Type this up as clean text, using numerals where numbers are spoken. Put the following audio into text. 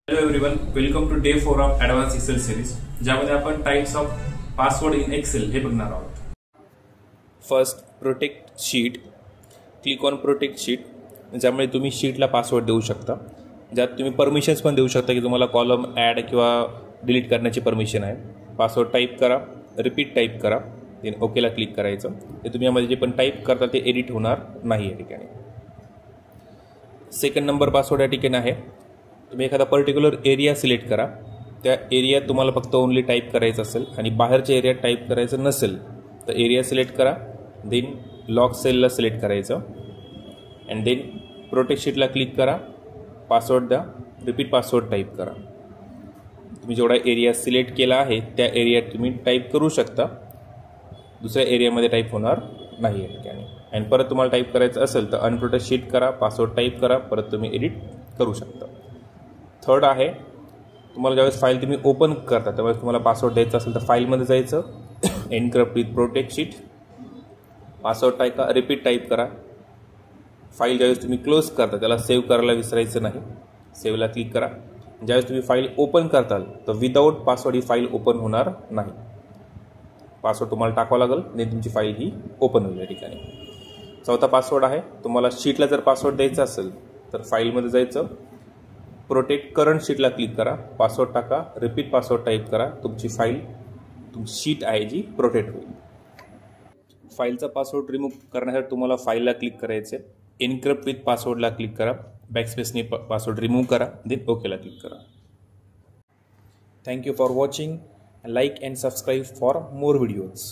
Hello everyone, welcome to day 4 of advance Excel series, ज्यामध्ये आपण types of password in Excel हे बघणार आहोत. First, protect sheet. Click on protect sheet, ज्यामुळे तुम्ही शीटला पासवर्ड देऊ शकता. ज्यात तुम्ही परमिशन्स पण देऊ शकता की तुम्हाला कॉलम ॲड किंवा डिलीट करण्याची परमिशन आहे. पासवर्ड टाईप करा, रिपीट टाईप करा, देन ओकेला क्लिक करायचं. ते तुम्ही यामध्ये जे पण टाईप करता ते एडिट होणार नाही या ठिकाणी. सेकंड नंबर पासवर्ड या ठिकाणी आहे. तुम्ही एखादा पर्टिक्युलर एरिया सिलेक्ट करा. त्या एरियात तुम्हाला फक्त ओनली टाईप करायचं असेल आणि बाहेरच्या एरियात टाईप करायचं नसेल तर एरिया सिलेक्ट करा, देन लॉक सेलला सिलेक्ट करायचं अँड देन प्रोटेक्ट शीटला क्लिक करा, पासवर्ड द्या, रिपीट पासवर्ड टाईप करा. तुम्ही जेवढा एरिया सिलेक्ट केला आहे त्या एरियात तुम्ही टाईप करू शकता, दुसऱ्या एरियामध्ये टाईप होणार नाही या ठिकाणी. अँड परत तुम्हाला टाईप करायचं असेल तर अनप्रोटेक्ट शीट करा, पासवर्ड टाईप करा, परत तुम्ही एडिट करू शकता. थर्ड आहे, तुम्हाला ज्यावेळेस फाईल तुम्ही ओपन करता त्यावेळेस तुम्हाला पासवर्ड द्यायचा असेल तर फाईलमध्ये जायचं, encrypt with protect sheet, password type repeat type करा. फाईल ज्यावेळेस तुम्ही क्लोज करता त्याला सेव्ह करायला विसरायचं नाही, सेव्हला क्लिक करा. ज्यावेळेस तुम्ही फाईल ओपन करताल तर विदाऊट पासवर्ड ही फाईल ओपन होणार नाही. पासवर्ड तुम्हाला टाकावा लागेल आणि तुमची फाईल ही ओपन होईल या ठिकाणी. चौथा पासवर्ड आहे, तुम्हाला शीटला जर पासवर्ड द्यायचा असेल तर फाईलमध्ये जायचं, प्रोटेक्ट करंट शीटला क्लिक करा, पासवर्ड टाका, रिपीट पासवर्ड टाईप करा. तुमची फाईल, तुमची शीट आहे जी प्रोटेक्ट होईल. फाईलचा पासवर्ड रिमूव्ह करण्यासाठी तुम्हाला फाईलला क्लिक करायचे, एनक्रप्ट विथ पासवर्डला क्लिक करा, बॅकस्पेसने पासवर्ड रिमूव्ह करा, देन ओकेला क्लिक करा. Thank you for watching. Like and subscribe for more videos.